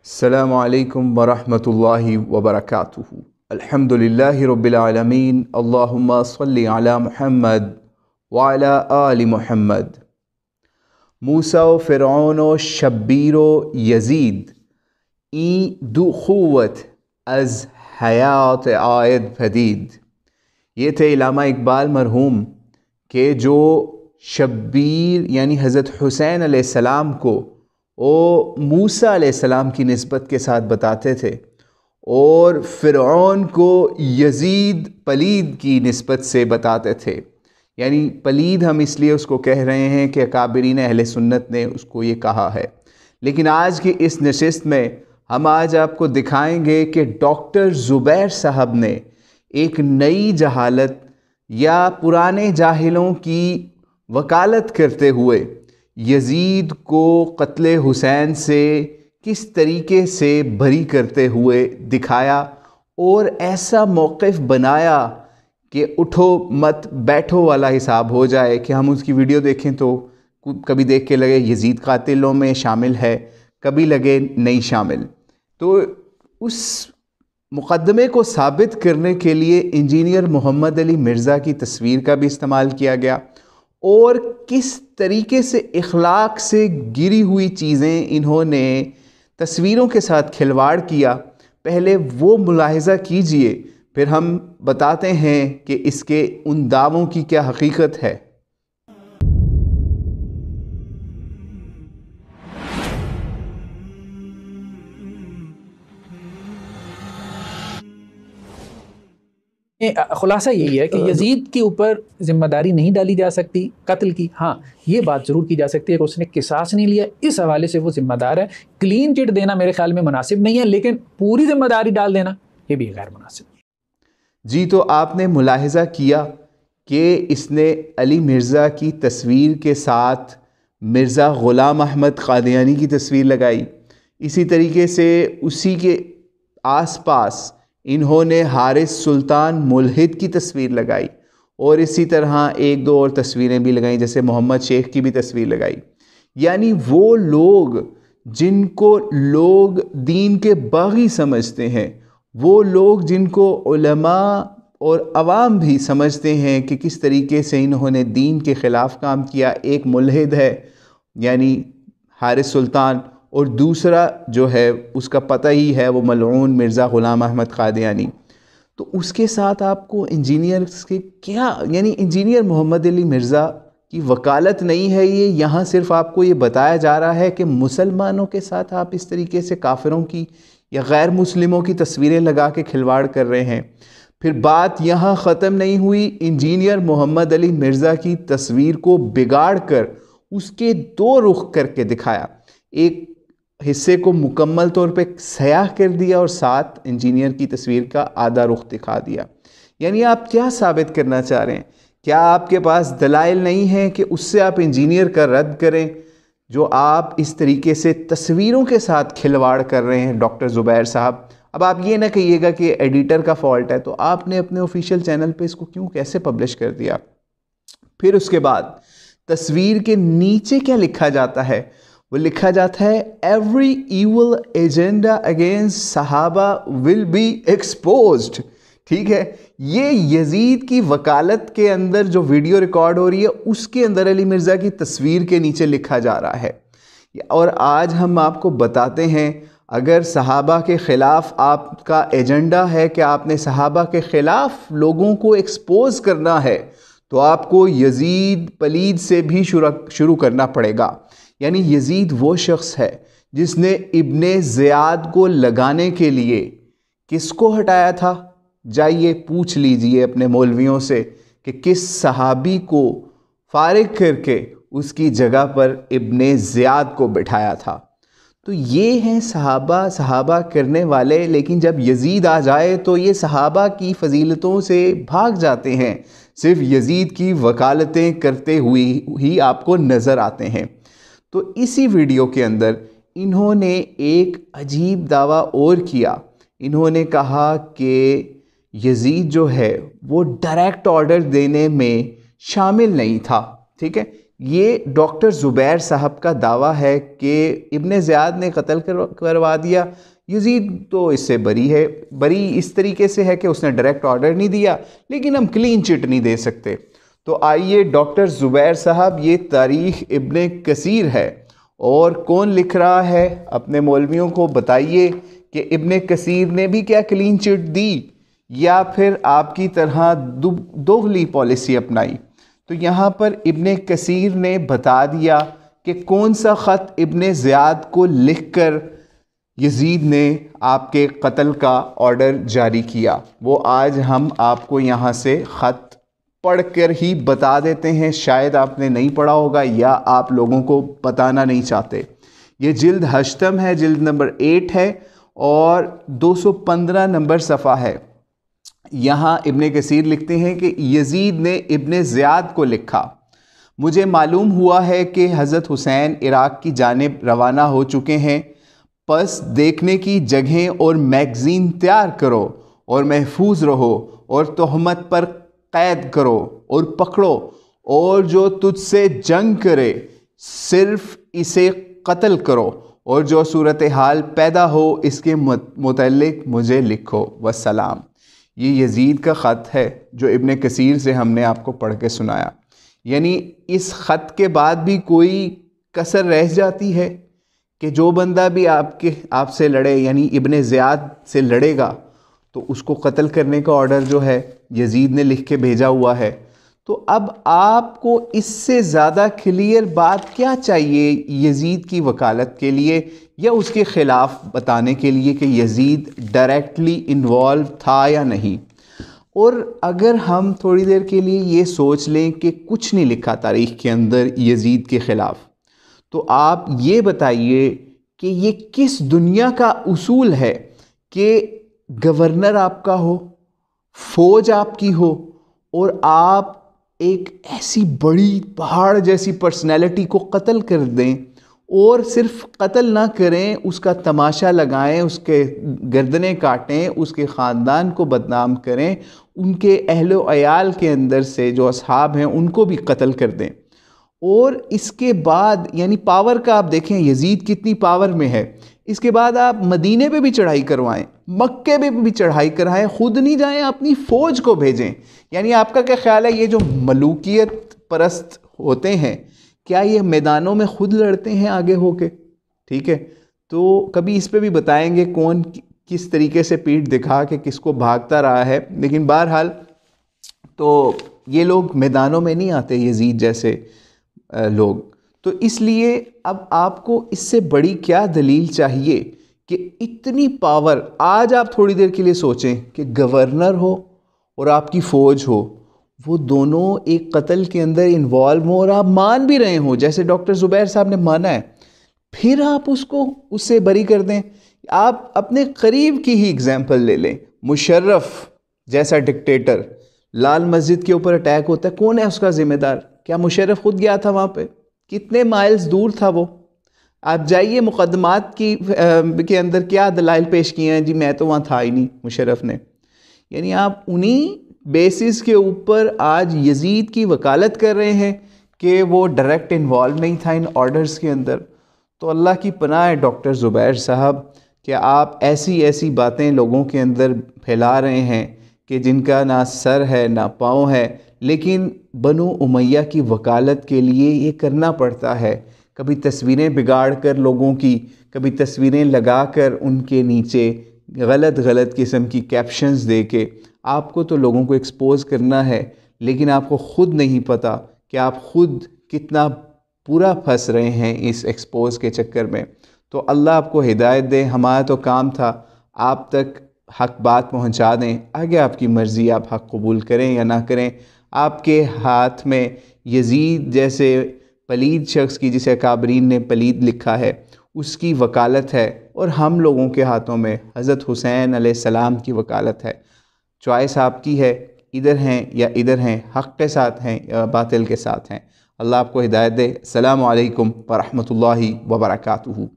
अस्सलामु अलैकुम वरहमतुल्लाहि वबरकातुहू। अल्हम्दुलिल्लाहि रब्बिल आलमीन। अल्लाहुम्मा सल्लि अला मुहम्मद व अला आलि मुहम्मद। मूसा व फ़िरऔन व शब्बीर व यज़ीद ई दुख़ुवत अज़ हयात आयद फदीद। ये थे इल्लामा इकबाल मरहूम के जो शब्बीर यानी हज़रत हुसैन अलैहिस्सलाम को वो मूसा अलैहिस्सलाम की निस्बत के साथ बताते थे और फ़िरऔन को यज़ीद पलीद की निस्बत से बताते थे। यानी पलीद हम इसलिए उसको कह रहे हैं कि अकाबिरीन अहले सुन्नत ने उसको ये कहा है। लेकिन आज की इस नशिस्त में हम आज आपको दिखाएंगे कि डॉक्टर ज़ुबैर साहब ने एक नई जहालत या पुराने जाहिलों की वकालत करते हुए यज़ीद को क़त्ल हुसैन से किस तरीके से बरी करते हुए दिखाया और ऐसा मौक़िफ़ बनाया कि उठो मत बैठो वाला हिसाब हो जाए कि हम उसकी वीडियो देखें तो कभी देख के लगे यज़ीद कातिलों में शामिल है, कभी लगे नहीं शामिल। तो उस मुक़द्दमे को साबित करने के लिए इंजीनियर मोहम्मद अली मिर्ज़ा की तस्वीर का भी इस्तेमाल किया गया और किस तरीके से इखलाक से गिरी हुई चीज़ें इन्होंने तस्वीरों के साथ खिलवाड़ किया, पहले वो मुलाहिज़ा कीजिए, फिर हम बताते हैं कि इसके उन दावों की क्या हकीकत है। खुलासा यही है कि यजीद के ऊपर जिम्मेदारी नहीं डाली जा सकती कत्ल की। हाँ, ये बात ज़रूर की जा सकती है कि उसने किसास नहीं लिया, इस हवाले से वो जिम्मेदार है। क्लीन चिट देना मेरे ख्याल में मुनासिब नहीं है, लेकिन पूरी जिम्मेदारी डाल देना ये भी गैर मुनासिब। जी, तो आपने मुलाहिज़ा किया कि इसने अली मिर्ज़ा की तस्वीर के साथ मिर्ज़ा ग़ुलाम अहमद क़ादियानी की तस्वीर लगाई। इसी तरीके से उसी के आसपास इन्होंने हारिस सुल्तान मुल्हिद की तस्वीर लगाई और इसी तरह एक दो और तस्वीरें भी लगाई, जैसे मोहम्मद शेख की भी तस्वीर लगाई। यानी वो लोग जिनको लोग दीन के बागी समझते हैं, वो लोग जिनको उलमा और अवाम भी समझते हैं कि किस तरीके से इन्होंने दीन के ख़िलाफ़ काम किया। एक मुल्हिद है यानी हारिस सुल्तान, और दूसरा जो है उसका पता ही है वो मलऊन मिर्ज़ा ग़ुलाम अहमद क़ादियानी। तो उसके साथ आपको इंजीनियर्स के क्या, यानी इंजीनियर मोहम्मद अली मिर्ज़ा की वकालत नहीं है ये, यहाँ सिर्फ आपको ये बताया जा रहा है कि मुसलमानों के साथ आप इस तरीके से काफिरों की या गैर मुस्लिमों की तस्वीरें लगा के खिलवाड़ कर रहे हैं। फिर बात यहाँ ख़त्म नहीं हुई, इंजीनियर मोहम्मद अली मिर्ज़ा की तस्वीर को बिगाड़ कर उसके दो रुख करके दिखाया। एक हिस्से को मुकम्मल तौर पे सयाह कर दिया और साथ इंजीनियर की तस्वीर का आधा रुख दिखा दिया। यानी आप क्या साबित करना चाह रहे हैं? क्या आपके पास दलाइल नहीं है कि उससे आप इंजीनियर का रद्द करें जो आप इस तरीके से तस्वीरों के साथ खिलवाड़ कर रहे हैं डॉक्टर ज़ुबैर साहब? अब आप ये ना कहिएगा कि एडिटर का फॉल्ट है, तो आपने अपने ऑफिशियल चैनल पे इसको क्यों कैसे पब्लिश कर दिया? फिर उसके बाद तस्वीर के नीचे क्या लिखा जाता है? वो लिखा जाता है एवरी इविल एजेंडा अगेंस्ट सहाबा विल बी एक्सपोज्ड। ठीक है, ये यजीद की वकालत के अंदर जो वीडियो रिकॉर्ड हो रही है उसके अंदर अली मिर्ज़ा की तस्वीर के नीचे लिखा जा रहा है। और आज हम आपको बताते हैं, अगर सहाबा के ख़िलाफ़ आपका एजेंडा है कि आपने सहाबा के ख़िलाफ़ लोगों को एक्सपोज करना है, तो आपको यजीद पलीद से भी शुरू करना पड़ेगा। यानी यजीद वो शख्स है जिसने इब्ने ज़ियाद को लगाने के लिए किसको हटाया था? जाइए पूछ लीजिए अपने मौलवियों से कि किस सहाबी को फारिग करके उसकी जगह पर इब्ने ज़ियाद को बिठाया था। तो ये हैं सहाबा करने वाले, लेकिन जब यजीद आ जाए तो ये सहाबा की फ़जीलतों से भाग जाते हैं, सिर्फ यजीद की वकालतें करते हुए ही आपको नज़र आते हैं। तो इसी वीडियो के अंदर इन्होंने एक अजीब दावा और किया। इन्होंने कहा कि यजीद जो है वो डायरेक्ट ऑर्डर देने में शामिल नहीं था। ठीक है, ये डॉक्टर ज़ुबैर साहब का दावा है कि इब्ने ज़ियाद ने कत्ल करवा दिया। यजीद तो इससे बरी इस तरीके से है कि उसने डायरेक्ट ऑर्डर नहीं दिया, लेकिन हम क्लीन चिट नहीं दे सकते। तो आइए डॉक्टर ज़ुबैर साहब, ये तारीख़ इब्ने कसीर है और कौन लिख रहा है, अपने मौलवियों को बताइए कि इब्ने कसीर ने भी क्या क्लीन चिट दी या फिर आपकी तरह दोगली पॉलिसी अपनाई। तो यहाँ पर इब्ने कसीर ने बता दिया कि कौन सा ख़त इब्ने ज़ियाद को लिखकर यजीद ने आपके कत्ल का ऑर्डर जारी किया। वो आज हम आपको यहाँ से ख़त पढ़कर ही बता देते हैं, शायद आपने नहीं पढ़ा होगा या आप लोगों को बताना नहीं चाहते। ये जिल्द हश्तम है, जिल्द नंबर 8 है और 215 नंबर सफ़ा है। यहाँ इब्ने कसीर लिखते हैं कि यजीद ने इब्ने ज़ियाद को लिखा, मुझे मालूम हुआ है कि हज़रत हुसैन इराक़ की जानिब रवाना हो चुके हैं, बस देखने की जगहें और मैगज़ीन तैयार करो और महफूज रहो और तोहमत पर कैद करो और पकड़ो, और जो तुझसे जंग करे सिर्फ इसे कत्ल करो, और जो सूरत हाल पैदा हो इसके मुतल्लिक मुझे लिखो, वस्सलाम। ये यजीद का ख़त है जो इब्ने कसीर से हमने आपको पढ़ के सुनाया। यानी इस ख़त के बाद भी कोई कसर रह जाती है कि जो बंदा भी आपसे लड़े, यानी इब्ने ज़ियाद से लड़ेगा, तो उसको कत्ल करने का ऑर्डर जो है यजीद ने लिख के भेजा हुआ है। तो अब आपको इससे ज़्यादा क्लियर बात क्या चाहिए यजीद की वकालत के लिए या उसके ख़िलाफ़ बताने के लिए कि यजीद डायरेक्टली इन्वॉल्व था या नहीं। और अगर हम थोड़ी देर के लिए ये सोच लें कि कुछ नहीं लिखा तारीख़ के अंदर यजीद के ख़िलाफ़, तो आप ये बताइए कि ये किस दुनिया का उसूल है कि गवर्नर आपका हो, फ़ौज आपकी हो और आप एक ऐसी बड़ी पहाड़ जैसी पर्सनैलिटी को कत्ल कर दें, और सिर्फ कत्ल ना करें, उसका तमाशा लगाएं, उसके गर्दनें काटें, उसके ख़ानदान को बदनाम करें, उनके अहलो अयाल के अंदर से जो असहाब हैं उनको भी कत्ल कर दें। और इसके बाद यानी पावर का आप देखें यजीद कितनी पावर में है, इसके बाद आप मदीने पे भी चढ़ाई करवाएं, मक्के पे भी चढ़ाई कराएं, खुद नहीं जाएं, अपनी फ़ौज को भेजें। यानी आपका क्या ख्याल है, ये जो मलूकियत परस्त होते हैं क्या ये मैदानों में खुद लड़ते हैं आगे होके? ठीक है, तो कभी इस पे भी बताएंगे कौन किस तरीके से पीठ दिखा के किसको भागता रहा है। लेकिन बहरहाल तो ये लोग मैदानों में नहीं आते, यजीद जैसे लोग। तो इसलिए अब आपको इससे बड़ी क्या दलील चाहिए कि इतनी पावर। आज आप थोड़ी देर के लिए सोचें कि गवर्नर हो और आपकी फ़ौज हो, वो दोनों एक कत्ल के अंदर इन्वॉल्व हो और आप मान भी रहे हो, जैसे डॉक्टर ज़ुबैर साहब ने माना है, फिर आप उससे बरी कर दें। आप अपने करीब की ही एग्जाम्पल ले लें, मुशर्रफ जैसा डिक्टेटर, लाल मस्जिद के ऊपर अटैक होता है, कौन है उसका ज़िम्मेदार? क्या मुशर्रफ खुद गया था वहाँ पे? कितने माइल्स दूर था वो? आप जाइए मुकदमात के अंदर क्या दलाइल पेश किए हैं, जी मैं तो वहाँ था ही नहीं, मुशर्रफ ने। यानी आप उन्हीं बेसिस के ऊपर आज यजीद की वकालत कर रहे हैं कि वो डायरेक्ट इन्वॉल्व नहीं था इन ऑर्डर्स के अंदर। तो अल्लाह की पनाह है डॉक्टर ज़ुबैर साहब कि आप ऐसी ऐसी बातें लोगों के अंदर फैला रहे हैं कि जिनका ना सर है ना पाँव है, लेकिन बनु उमैया की वकालत के लिए ये करना पड़ता है। कभी तस्वीरें बिगाड़ कर लोगों की, कभी तस्वीरें लगा कर उनके नीचे गलत किस्म की कैप्शंस दे के आपको तो लोगों को एक्सपोज़ करना है, लेकिन आपको ख़ुद नहीं पता कि आप ख़ुद कितना पूरा फंस रहे हैं इस एक्सपोज़ के चक्कर में। तो अल्लाह आपको हिदायत दे। हमारा तो काम था आप तक हक़ बात पहुंचा दें, आगे आपकी मर्ज़ी, आप हक़ कबूल करें या ना करें। आपके हाथ में यजीद जैसे पलीद शख्स की, जिसे अकाबरीन ने पलीद लिखा है, उसकी वकालत है, और हम लोगों के हाथों में हज़रत हुसैन अलैहिस्सलाम की वकालत है। चॉइस आपकी है, इधर हैं या इधर हैं, हक़ के साथ हैं या बातिल के साथ हैं। अल्लाह आपको हिदायत दे। अस्सलामु अलैकुम व रहमतुल्लाहि व बरकातुहू।